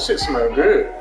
shit smell good.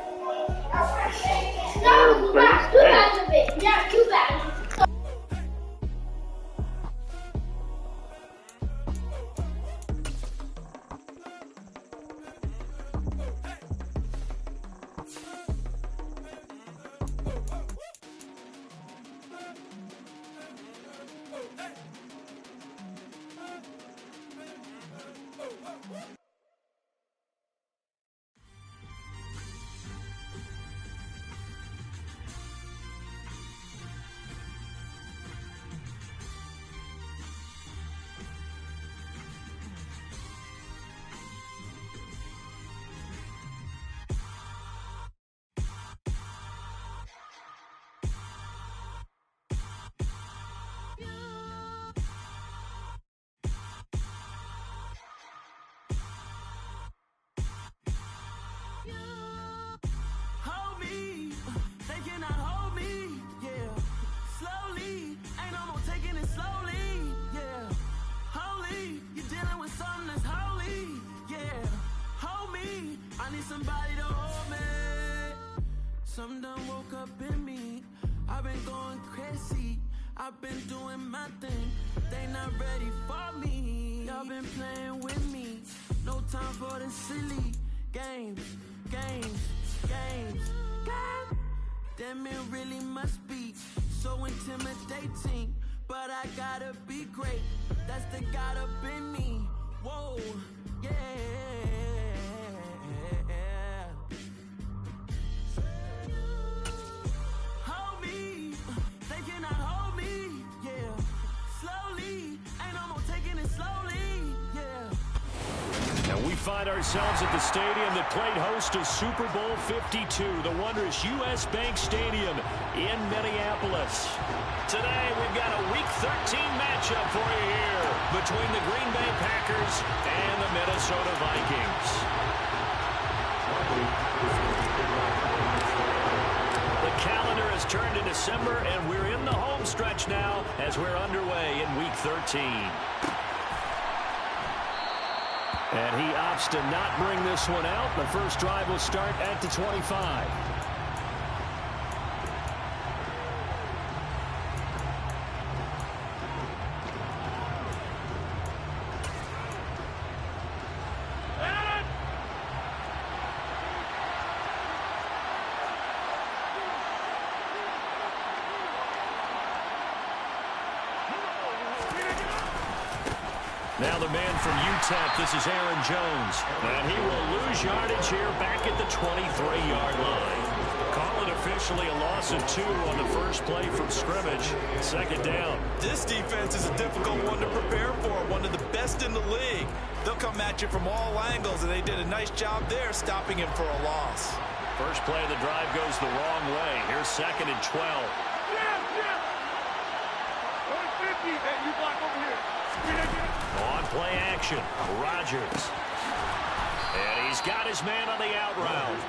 Somebody to hold me. Some done woke up in me. I've been going crazy. I've been doing my thing. They not ready for me. Y'all been playing with me. No time for the silly games. Damn, it really must be so intimidating. But I gotta be great. That's the God up in me. Whoa, yeah. We find ourselves at the stadium that played host to Super Bowl 52, the wondrous U.S. Bank Stadium in Minneapolis. Today, we've got a Week 13 matchup for you here between the Green Bay Packers and the Minnesota Vikings. The calendar has turned to December, and we're in the home stretch now as we're underway in Week 13. And he opts to not bring this one out. The first drive will start at the 25. Now the man from UTEP, this is Aaron Jones. And he will lose yardage here back at the 23-yard line. Call it officially a loss of 2 on the first play from scrimmage. Second down. This defense is a difficult one to prepare for, one of the best in the league. They'll come at you from all angles, and they did a nice job there stopping him for a loss. First play of the drive goes the wrong way. Here's 2nd and 12. Hey, you block over here. On play action, Rodgers. And he's got his man on the out route.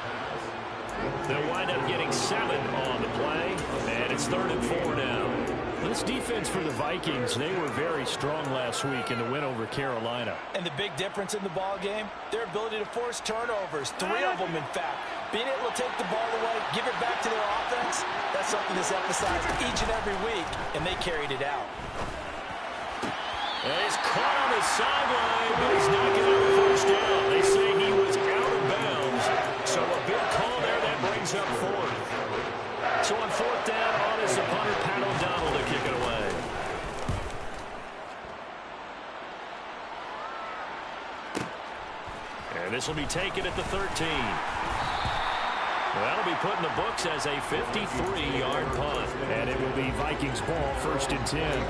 They'll wind up getting 7 on the play, and it's 3rd and 4 now. This defense for the Vikings, they were very strong last week in the win over Carolina. And the big difference in the ball game, their ability to force turnovers, 3 of them in fact. Being able to take the ball away, give it back to their offense, that's something that's emphasized each and every week, and they carried it out. And he's caught on the sideline, but he's not getting the first down. They say he was out of bounds. So a big call there that brings up 4th. So on 4th down, on is the punter, Pat O'Donnell, to kick it away. And this will be taken at the 13. That'll be put in the books as a 53-yard punt. And it will be Vikings ball, 1st and 10.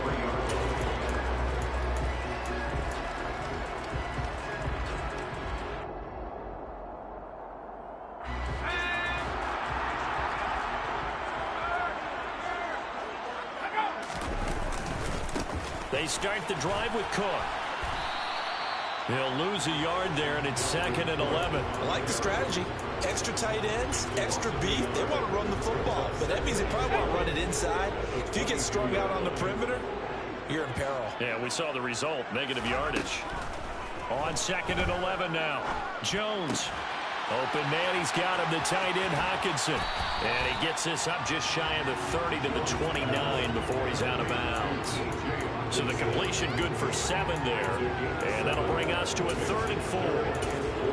They start the drive with Cook. He'll lose a yard there, and it's 2nd and 11. I like the strategy. Extra tight ends, extra beef. They want to run the football, but that means they probably want to run it inside. If you get strung out on the perimeter, you're in peril. Yeah, we saw the result, negative yardage. On 2nd and 11 now. Jones. Open man, he's got him, the tight end, Hockenson. And he gets this up just shy of the 30 to the 29 before he's out of bounds. So the completion good for 7 there. And that'll bring us to a 3rd and 4.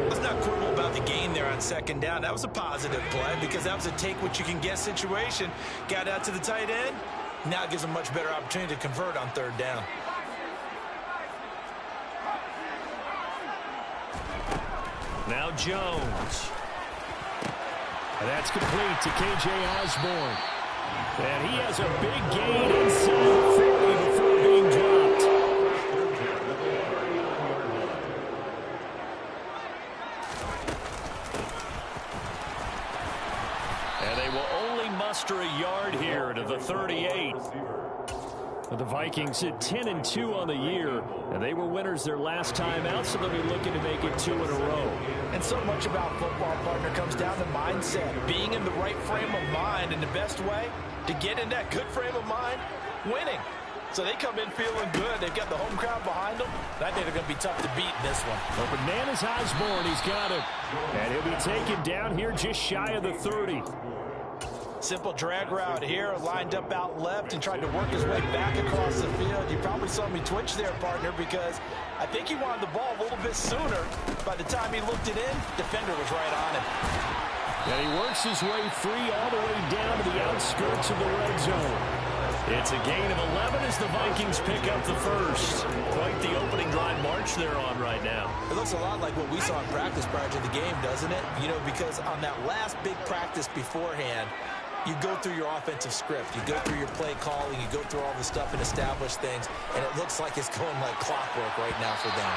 Let's not quibble about the gain there on 2nd down. That was a positive play because that was a take-what-you-can-get situation. Got out to the tight end. Now it gives him a much better opportunity to convert on 3rd down. Now Jones. And that's complete to K.J. Osborne. And he has a big gain inside the 40 before being dropped. And they will only muster a yard here to the 38. The Vikings at 10-2 on the year, and they were winners their last time out, so they'll be looking to make it 2 in a row. And so much about football, partner, comes down to mindset, being in the right frame of mind, and the best way to get in that good frame of mind, winning. So they come in feeling good. They've got the home crowd behind them. I think they're going to be tough to beat in this one. Open man is Osborne. He's got him. And he'll be taken down here just shy of the 30. Simple drag route here, lined up out left and tried to work his way back across the field. You probably saw me twitch there, partner, because I think he wanted the ball a little bit sooner. By the time he looked it in, defender was right on him. And he works his way free all the way down to the outskirts of the red zone. It's a gain of 11 as the Vikings pick up the first. Quite the opening drive march they're on right now. It looks a lot like what we saw in practice prior to the game, doesn't it? You know, because on that last big practice beforehand, you go through your offensive script. You go through your play calling. You go through all the stuff and establish things. And it looks like it's going like clockwork right now for them.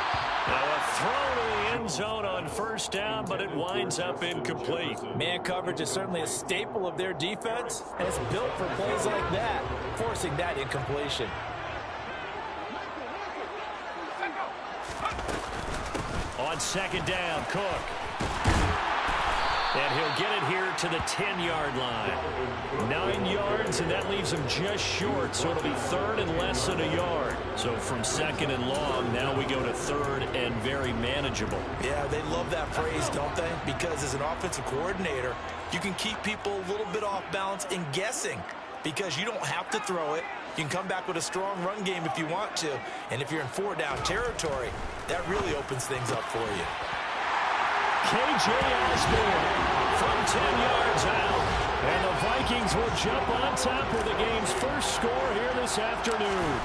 Now a throw to the end zone on 1st down, but it winds up incomplete. Man coverage is certainly a staple of their defense, and it's built for plays like that, forcing that incompletion. On 2nd down, Cook. And he'll get it here to the 10-yard line. 9 yards, and that leaves him just short, so it'll be 3rd and less than a yard. So from 2nd and long, now we go to 3rd and very manageable. Yeah, they love that phrase, don't they? Because as an offensive coordinator, you can keep people a little bit off balance and guessing because you don't have to throw it. You can come back with a strong run game if you want to. And if you're in 4-down territory, that really opens things up for you. K.J. Osborne from 10 yards out. And the Vikings will jump on top of the game's first score here this afternoon.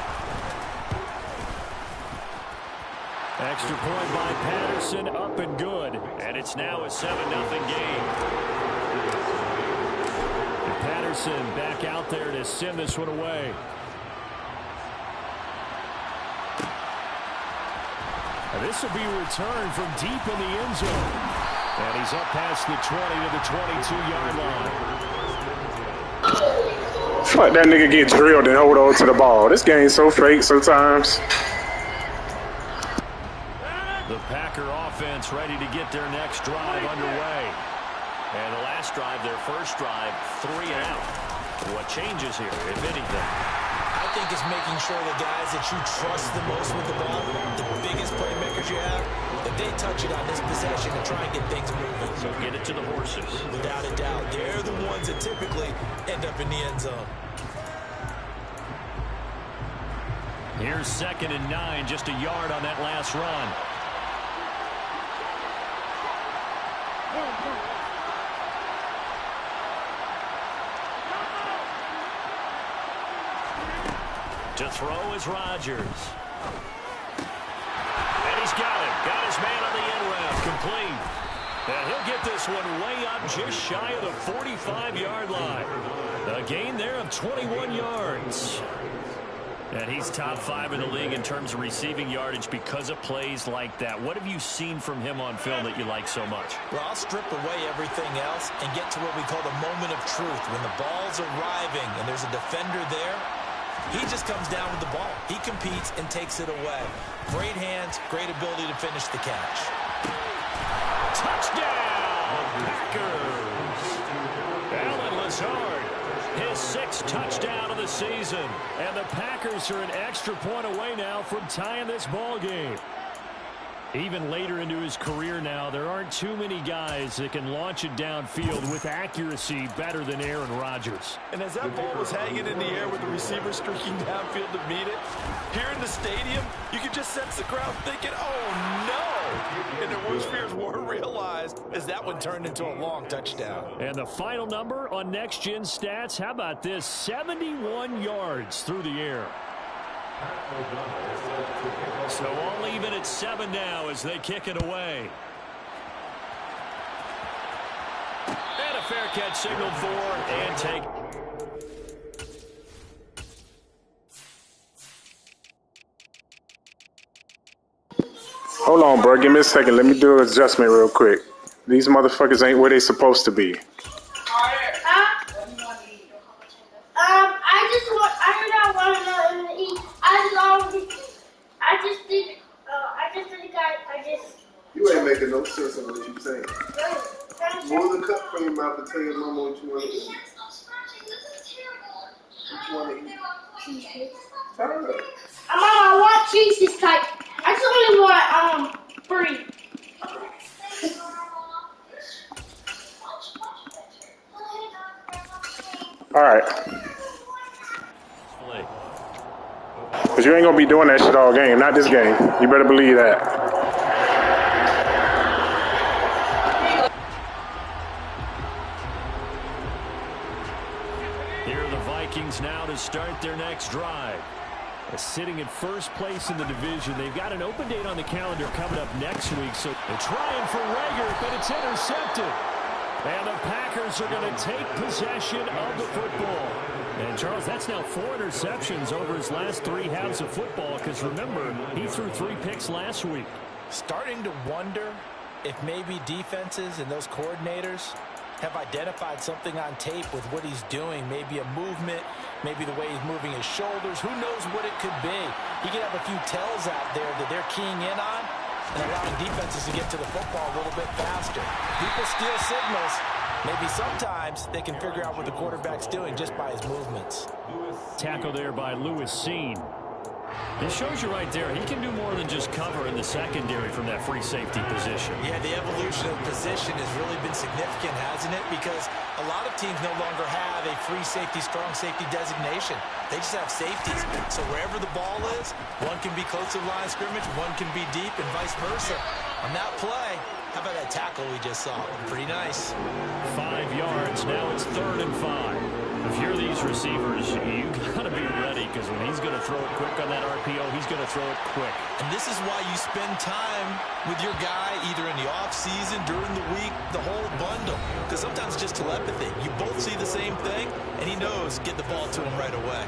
Extra point by Patterson, up and good. And it's now a 7-0 game. And Patterson back out there to send this one away. And this will be returned from deep in the end zone. And he's up past the 20 to the 22-yard line. Fuck, that nigga get drilled and hold on to the ball. This game's so fake sometimes. The Packer offense ready to get their next drive underway. And the last drive, their first drive, 3 and out. What changes here, if anything? I think it's making sure the guys that you trust the most with the ball, the biggest playmakers you have, that they touch it on this possession and try and get things moving. So get it to the horses. Without a doubt. They're the ones that typically end up in the end zone. Here's 2nd and 9, just a yard on that last run. To throw is Rodgers. And he's got him. Got his man on the end route. Complete. And he'll get this one way up just shy of the 45-yard line. A gain there of 21 yards. And he's top 5 in the league in terms of receiving yardage because of plays like that. What have you seen from him on film that you like so much? Well, I'll strip away everything else and get to what we call the moment of truth. When the ball's arriving and there's a defender there, he just comes down with the ball. He competes and takes it away. Great hands, great ability to finish the catch. Touchdown, Packers. Allen Lazard, his 6th touchdown of the season. And the Packers are an extra point away now from tying this ball game. Even later into his career now, there aren't too many guys that can launch it downfield with accuracy better than Aaron Rodgers. And as that ball was hanging in the air with the receiver streaking downfield to meet it, here in the stadium, you could just sense the crowd thinking, oh, no! And their worst fears weren't realized as that one turned into a long touchdown. And the final number on Next Gen Stats, how about this? 71 yards through the air. So all even at 7 now as they kick it away. And a fair catch signaled for and take. Hold on, bro. Give me a second. Let me do an adjustment real quick. These motherfuckers ain't where they supposed to be. You ain't making no sense of what you're saying. Roll the cup from your mouth and tell your mama what you want to eat. What you want to eat? Cheesecake. Tell her. Mama, I want cheesecake. I just only want 3. All right. Because you ain't going to be doing that shit all game. Not this game. You better believe that. Here are the Vikings now to start their next drive. Sitting in first place in the division. They've got an open date on the calendar coming up next week. So they're trying for Rager, but it's intercepted. And the Packers are going to take possession of the football. And, Charles, that's now 4 interceptions over his last 3 halves of football. Because, remember, he threw 3 picks last week. Starting to wonder if maybe defenses and those coordinators have identified something on tape with what he's doing. Maybe a movement, maybe the way he's moving his shoulders. Who knows what it could be? He could have a few tells out there that they're keying in on and allowing defenses to get to the football a little bit faster. People steal signals. Maybe sometimes they can figure out what the quarterback's doing just by his movements. Tackle there by Lewis Seen. This shows you right there, he can do more than just cover in the secondary from that free safety position. Yeah, the evolution of position has really been significant, hasn't it? Because a lot of teams no longer have a free safety, strong safety designation. They just have safeties. So wherever the ball is, one can be close to the line of scrimmage, one can be deep, and vice versa. On that play, how about that tackle we just saw? Pretty nice. 5 yards, now it's 3rd and 5. If you're these receivers, you got to be ready because when he's going to throw it quick on that RPO, he's going to throw it quick. And this is why you spend time with your guy either in the offseason, during the week, the whole bundle. Because sometimes it's just telepathy. You both see the same thing, and he knows get the ball to him right away.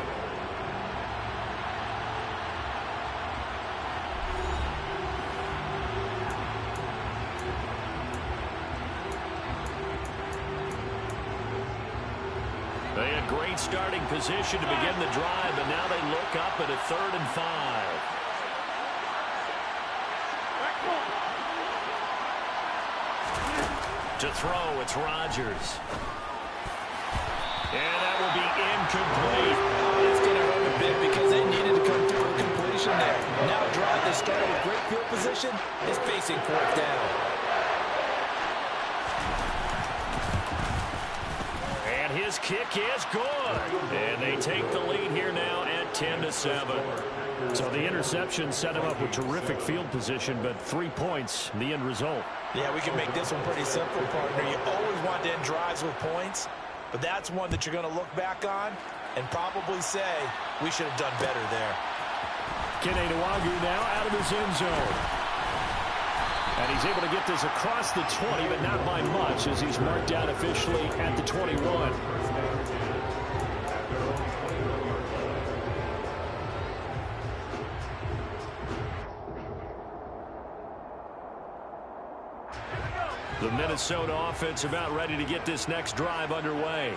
They had great starting position to begin the drive, but now they look up at a 3rd and 5. To throw, it's Rodgers. And that will be incomplete. It's going to hurt a bit because they needed to come through a completion there. Now a drive that started with great field position is facing 4th down. His kick is good. And they take the lead here now at 10-7. So the interception set him up with terrific field position, but 3 points, the end result. Yeah, we can make this one pretty simple, partner. You always want to end drives with points, but that's one that you're going to look back on and probably say, we should have done better there. Kene Nwangwu now out of his end zone. And he's able to get this across the 20, but not by much as he's marked out officially at the 21. The Minnesota offense about ready to get this next drive underway.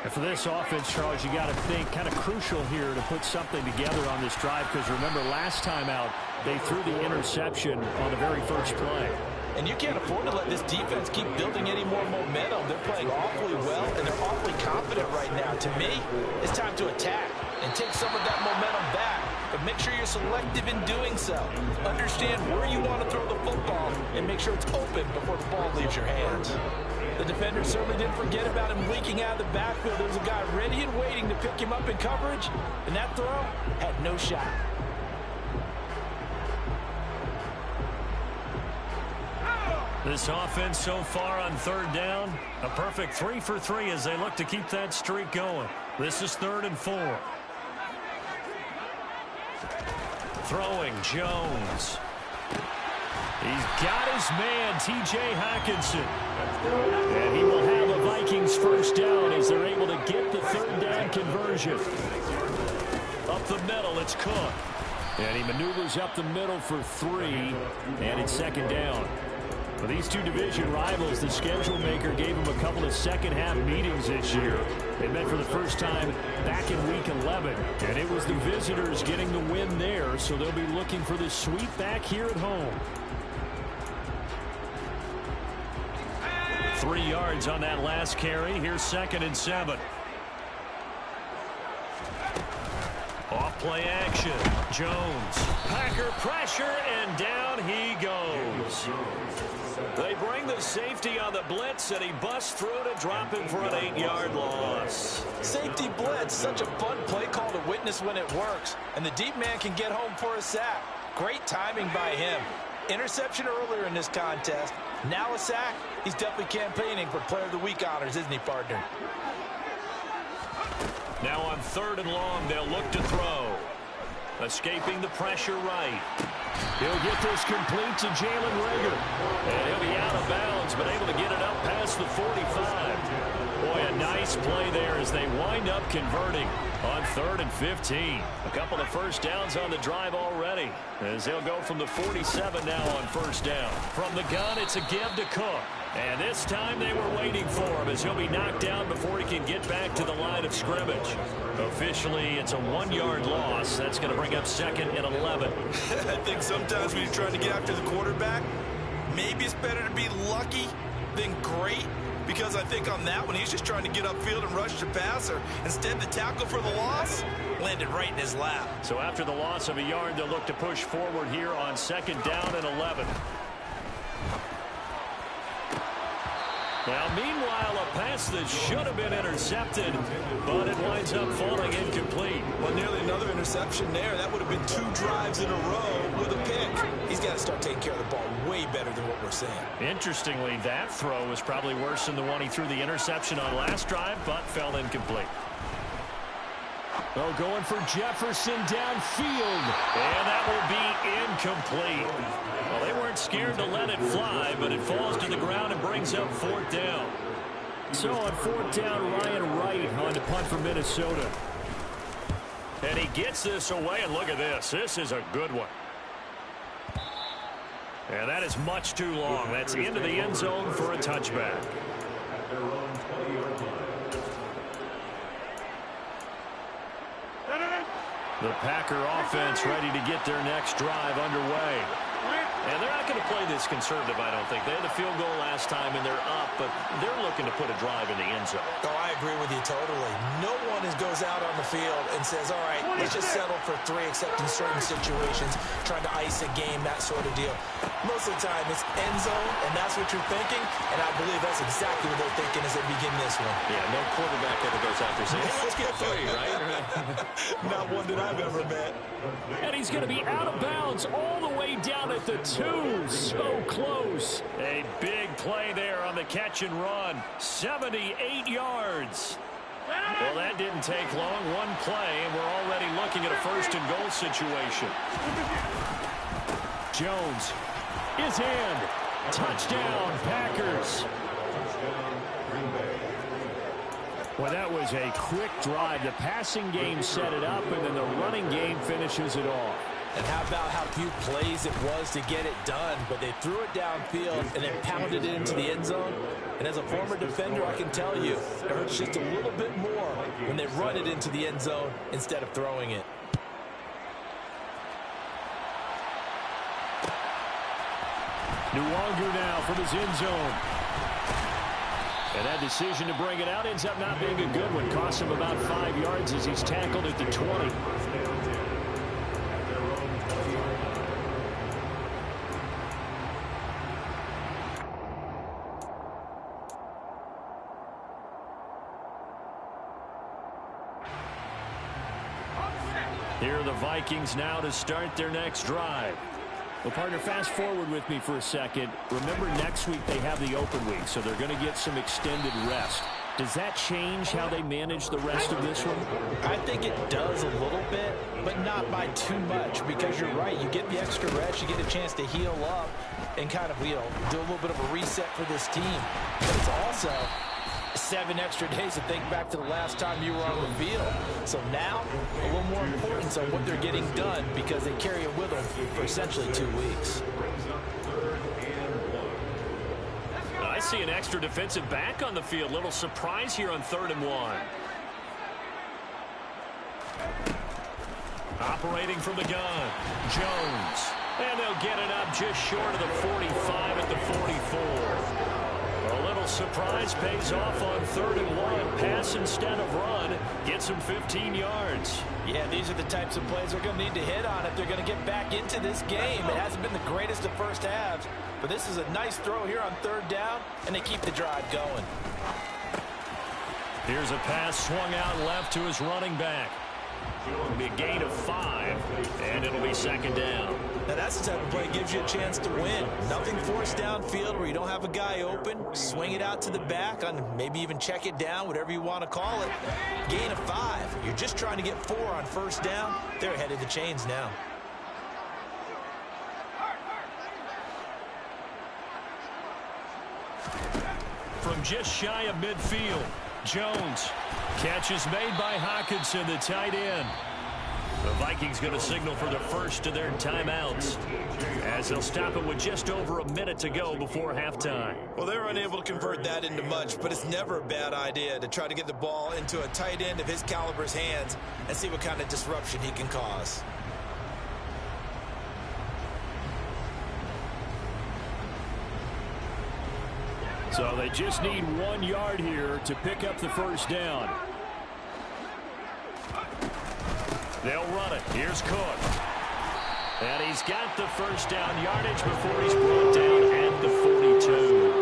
And for this offense, Charles, you got to think kind of crucial here to put something together on this drive because remember last time out, they threw the interception on the very first play. And you can't afford to let this defense keep building any more momentum. They're playing awfully well, and they're awfully confident right now. To me, it's time to attack and take some of that momentum back. but make sure you're selective in doing so. Understand where you want to throw the football and make sure it's open before the ball leaves your hands. The defender certainly didn't forget about him leaking out of the backfield. There's a guy ready and waiting to pick him up in coverage, and that throw had no shot. This offense so far on third down, a perfect 3 for 3 as they look to keep that streak going. This is 3rd and 4. Throwing, Jones. He's got his man, T.J. Hockenson. And he will have a Vikings first down as they're able to get the 3rd down conversion. Up the middle, it's Cook. And he maneuvers up the middle for 3, and it's 2nd down. For these two division rivals, the schedule maker gave them a couple of second-half meetings this year. They met for the first time back in Week 11, and it was the visitors getting the win there, so they'll be looking for the sweep back here at home. 3 yards on that last carry. Here's 2nd and 7. Off play action. Jones. Packer pressure, and down he goes. They bring the safety on the blitz, and he busts through to drop him for an 8-yard loss. Safety blitz, such a fun play call to witness when it works. And the deep man can get home for a sack. Great timing by him. Interception earlier in this contest. Now a sack. He's definitely campaigning for Player of the Week honors, isn't he, partner? Now on 3rd and long, they'll look to throw. Escaping the pressure right. He'll get this complete to Jalen Reagor. And he'll be out of bounds, but able to get it up past the 45. Boy, a nice play there as they wind up converting on 3rd and 15. A couple of first downs on the drive already, as they'll go from the 47 now on 1st down. From the gun, it's a give to Cook. And this time they were waiting for him as he'll be knocked down before he can get back to the line of scrimmage. Officially, it's a 1-yard loss. That's going to bring up 2nd and 11. I think sometimes when you're trying to get after the quarterback, maybe it's better to be lucky than great, because I think on that one, he's just trying to get upfield and rush the passer. Instead, the tackle for the loss landed right in his lap. So after the loss of a yard, they'll look to push forward here on 2nd down and 11. Now, meanwhile, a pass that should have been intercepted, but it winds up falling incomplete. Well, nearly another interception there. That would have been 2 drives in a row with a pick. He's got to start taking care of the ball way better than what we're seeing. Interestingly, that throw was probably worse than the one he threw the interception on last drive, but fell incomplete. Oh, going for Jefferson downfield, and that will be incomplete. Well, they weren't scared to let it fly, but it falls to the ground and brings up 4th down. So on 4th down, Ryan Wright on the punt for Minnesota. And he gets this away, and look at this. This is a good one. And that is much too long. That's into the end zone for a touchback. The Packer offense ready to get their next drive underway. And they're not going to play this conservative, I don't think. They had the field goal last time, and they're up, but they're looking to put a drive in the end zone. Oh, I agree with you totally. No one goes out on the field and says, all right, let's just settle for 3, except in certain situations, trying to ice a game, that sort of deal. Most of the time, it's end zone, and that's what you're thinking, and I believe that's exactly what they're thinking as they begin this one. Yeah, no quarterback ever goes out there saying, hey, let's get 3, right? Not one that I've ever met. And he's going to be out of bounds all the way down at the 2. So close. A big play there on the catch and run. 78 yards. Well, that didn't take long. One play, and we're already looking at a 1st and goal situation. Jones is in. Touchdown, Packers. Well, that was a quick drive. The passing game set it up, and then the running game finishes it off. And how about how few plays it was to get it done, but they threw it downfield and then pounded it into the end zone. And as a former defender, I can tell you, it hurts just a little bit more when they run it into the end zone instead of throwing it. Nuwanger now from his end zone. And that decision to bring it out ends up not being a good one. Costs him about 5 yards as he's tackled at the 20. Here are the Vikings now to start their next drive. Well, partner, fast forward with me for a second. Remember, next week they have the open week, so they're going to get some extended rest. Does that change how they manage the rest of this one? I think it does a little bit, but not by too much, because you're right. You get the extra rest, you get a chance to heal up and kind of, do a little bit of a reset for this team. But it's also 7 extra days to think back to the last time you were on the field. So now, a little more importance on what they're getting done because they carry it with them for essentially 2 weeks. I see an extra defensive back on the field. Little surprise here on 3rd and 1. Operating from the gun, Jones. And they'll get it up just short of the 45 at the 44. A little surprise pays off on 3rd and 1. Pass instead of run. Gets him 15 yards. Yeah, these are the types of plays they're going to need to hit on if they're going to get back into this game. It hasn't been the greatest of first halves, but this is a nice throw here on 3rd down, and they keep the drive going. Here's a pass swung out left to his running back. It'll be a gain of 5, and it'll be 2nd down. Now that's the type of play that gives you a chance to win. Nothing forced downfield where you don't have a guy open. Swing it out to the back, on maybe even check it down, whatever you want to call it. Gain of 5. You're just trying to get 4 on 1st down. They're ahead of the chains now. From just shy of midfield, Jones. Catch is made by Hawkinson, the tight end. The Vikings going to signal for the first of their timeouts as they'll stop it with just over a minute to go before halftime. Well, they're unable to convert that into much, but it's never a bad idea to try to get the ball into a tight end of his caliber's hands and see what kind of disruption he can cause. So they just need 1 yard here to pick up the 1st down. They'll run it. Here's Cook. And he's got the 1st down yardage before he's brought down at the 42.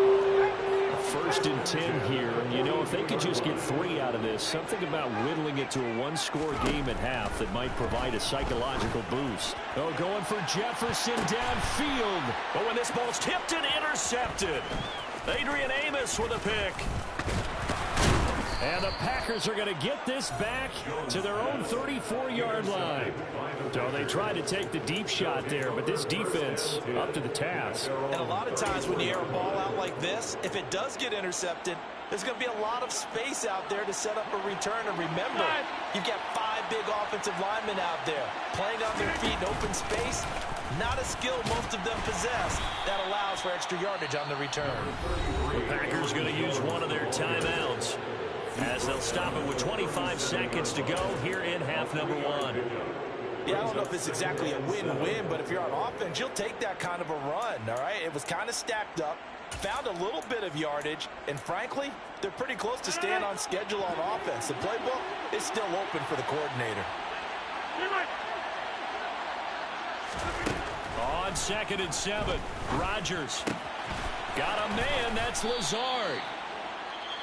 1st and 10 here. And, if they could just get 3 out of this, something about whittling it to a 1-score game at half that might provide a psychological boost. Oh, going for Jefferson downfield. But when this ball's tipped and intercepted. Adrian Amos with a pick. And the Packers are going to get this back to their own 34-yard line. So they try to take the deep shot there, but this defense up to the task. And a lot of times when you air a ball out like this, if it does get intercepted, there's going to be a lot of space out there to set up a return. And remember, you've got 5 big offensive linemen out there playing on their feet in open space. Not a skill most of them possess. That allows for extra yardage on the return. The Packers going to use one of their timeouts as they'll stop it with 25 seconds to go here in half number 1. Yeah, I don't know if it's exactly a win-win, but if you're on offense, you'll take that kind of a run, all right? It was kind of stacked up, found a little bit of yardage, and frankly, they're pretty close to staying on schedule on offense. The playbook is still open for the coordinator. On 2nd and 7, Rodgers got a man. That's Lazard.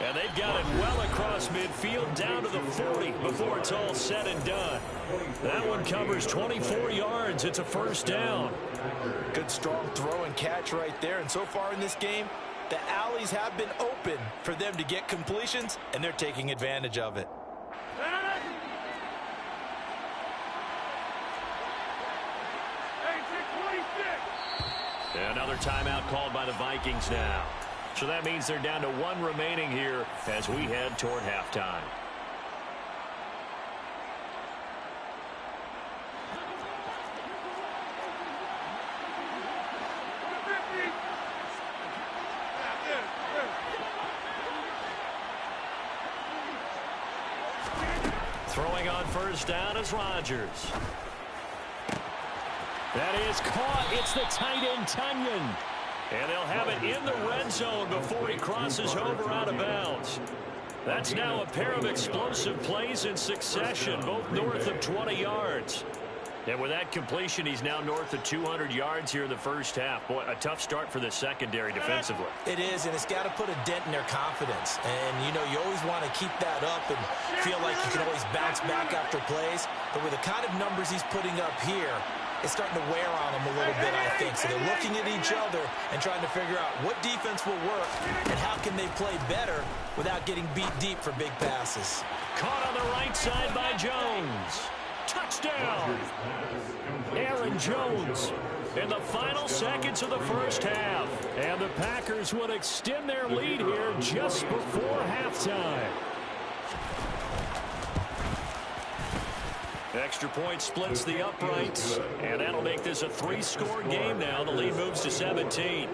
And they've got it well across midfield down to the 40 before it's all said and done. That one covers 24 yards. It's a 1st down. Good strong throw and catch right there. And so far in this game, the alleys have been open for them to get completions, and they're taking advantage of it. Another timeout called by the Vikings now. So that means they're down to 1 remaining here as we head toward halftime. Throwing on 1st down is Rodgers. That is caught. It's the tight end, Tunyon. And they'll have it in the red zone before he crosses over out of bounds. That's now a pair of explosive plays in succession, both north of 20 yards. And with that completion, he's now north of 200 yards here in the first half. Boy, a tough start for the secondary defensively. It is, and it's got to put a dent in their confidence. And, you know, you always want to keep that up and feel like you can always bounce back after plays. But with the kind of numbers he's putting up here, it's starting to wear on them a little bit, I think. So they're looking at each other and trying to figure out what defense will work and how can they play better without getting beat deep for big passes. Caught on the right side by Jones. Touchdown! Aaron Jones in the final seconds of the first half. And the Packers would extend their lead here just before halftime. Extra point splits the uprights, and that'll make this a 3-score game now. The lead moves to 17.